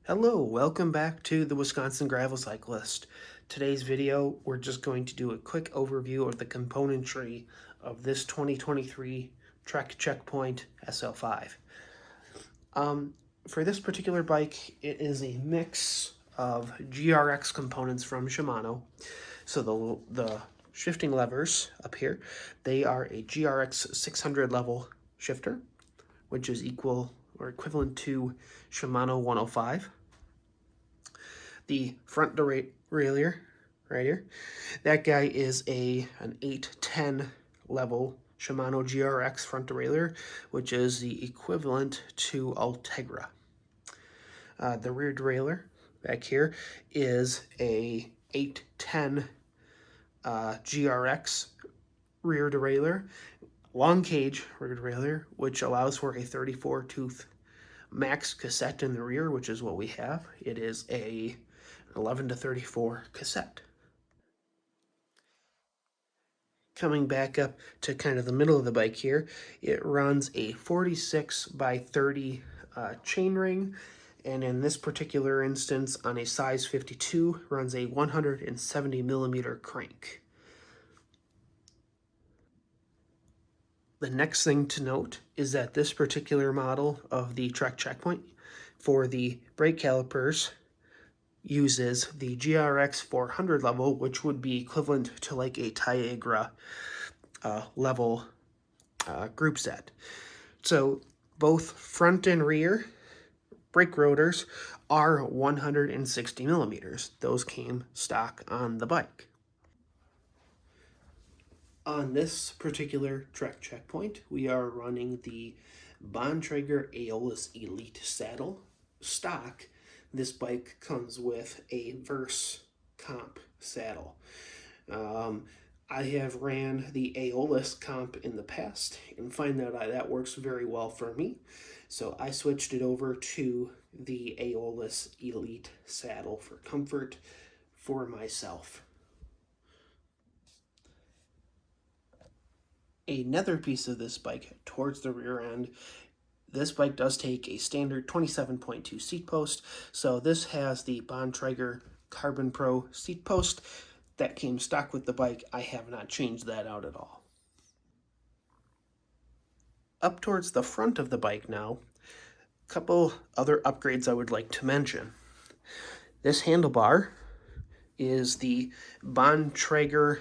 Hello, welcome back to the Wisconsin Gravel Cyclist. Today's video, we're just going to do a quick overview of the componentry of this 2023 Trek Checkpoint SL5. For this particular bike, it is a mix of GRX components from Shimano. So the shifting levers up here, they are a GRX 600 level shifter, which is equal or equivalent to Shimano 105. The front derailleur right here, that guy is an 810 level Shimano GRX front derailleur, which is the equivalent to Ultegra. The rear derailleur back here is a 810 GRX rear derailleur, long cage rear derailleur, which allows for a 34 tooth max cassette in the rear, which is what we have. It is a 11 to 34 cassette. Coming back up to kind of the middle of the bike here, it runs a 46 by 30 chainring, and in this particular instance, on a size 52, runs a 170 millimeter crank. The next thing to note is that this particular model of the Trek Checkpoint for the brake calipers uses the GRX 400 level, which would be equivalent to like a Tiagra level group set. So both front and rear brake rotors are 160 millimeters. Those came stock on the bike. On this particular Trek Checkpoint, we are running the Bontrager Aeolus Elite saddle stock. This bike comes with a Verse comp saddle. I have ran the Aeolus comp in the past and find that that works very well for me. So I switched it over to the Aeolus Elite saddle for comfort for myself. Another piece of this bike towards the rear end, this bike does take a standard 27.2 seat post. So this has the Bontrager Carbon Pro seat post that came stock with the bike. I have not changed that out at all. Up towards the front of the bike now, a couple other upgrades I would like to mention. This handlebar is the Bontrager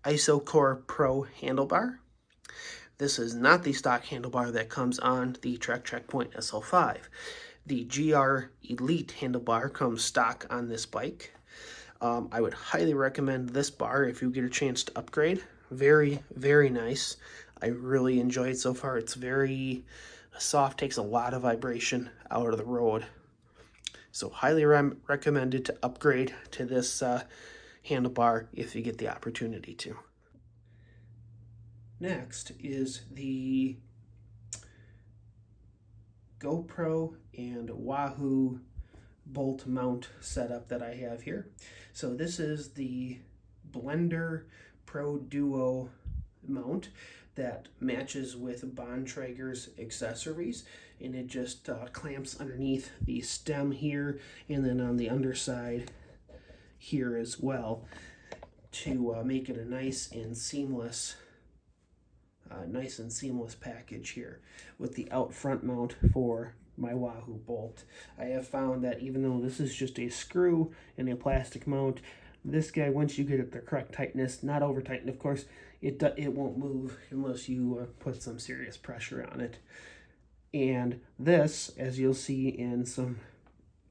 IsoCore Pro handlebar. This is not the stock handlebar that comes on the Trek Checkpoint SL5. The GR Elite handlebar comes stock on this bike. I would highly recommend this bar if you get a chance to upgrade. Very, very nice. I really enjoy it so far. It's very soft, takes a lot of vibration out of the road. So highly recommended to upgrade to this handlebar if you get the opportunity to. Next is the GoPro and Wahoo bolt mount setup that I have here. So this is the Blender Pro Duo mount that matches with Bontrager's accessories, and it just clamps underneath the stem here and then on the underside here as well to make it a nice and seamless package here with the out front mount for my Wahoo bolt. I have found that even though this is just a screw and a plastic mount, this guy, once you get it the correct tightness, not over tightened of course, it won't move unless you put some serious pressure on it. And this, as you'll see in some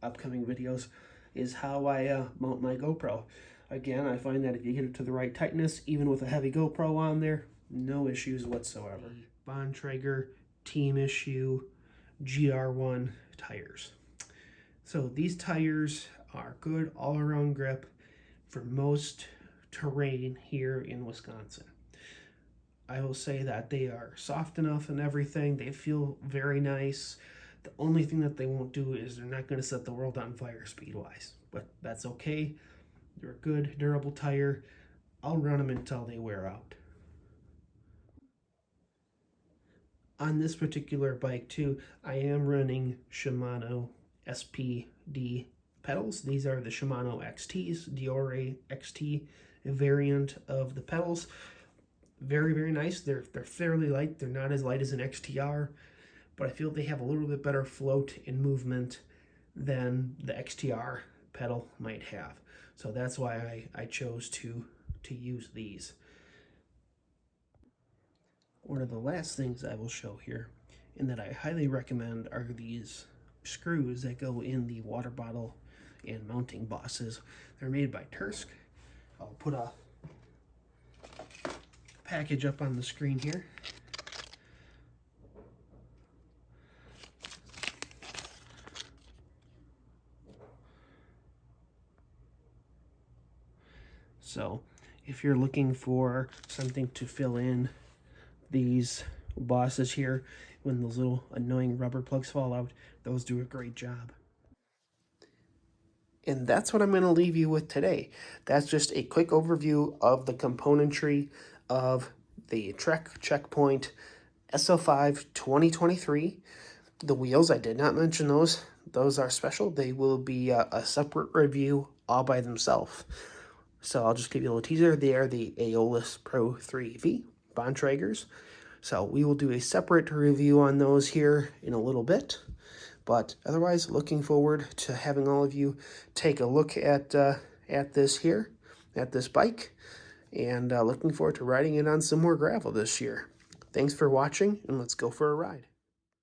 upcoming videos, is how I mount my GoPro. Again, I find that if you get it to the right tightness, even with a heavy GoPro on there, no issues whatsoever. Bontrager Team Issue GR1 tires. So these tires are good all-around grip for most terrain here in Wisconsin. I will say that they are soft enough and everything. They feel very nice. The only thing that they won't do is they're not going to set the world on fire speed-wise, but that's okay. They're a good, durable tire. I'll run them until they wear out. On this particular bike too, I am running Shimano SPD pedals. These are the Shimano XTs, Diore XT variant of the pedals. Very, very nice. They're fairly light. They're not as light as an XTR, but I feel they have a little bit better float and movement than the XTR pedal might have. So that's why I chose to use these. One of the last things I will show here, and that I highly recommend, are these screws that go in the water bottle and mounting bosses. They're made by Tursk. I'll put a package up on the screen here. So if you're looking for something to fill in these bosses here, when those little annoying rubber plugs fall out, those do a great job. And that's what I'm going to leave you with today. That's just a quick overview of the componentry of the Trek Checkpoint SL5 2023. The wheels, I did not mention those. Those are special. They will be a separate review all by themselves. So I'll just give you a little teaser. They are the Aeolus Pro 3V Bontragers. So we will do a separate review on those here in a little bit. But otherwise, looking forward to having all of you take a look at this here, at this bike, and looking forward to riding it on some more gravel this year. Thanks for watching, and let's go for a ride.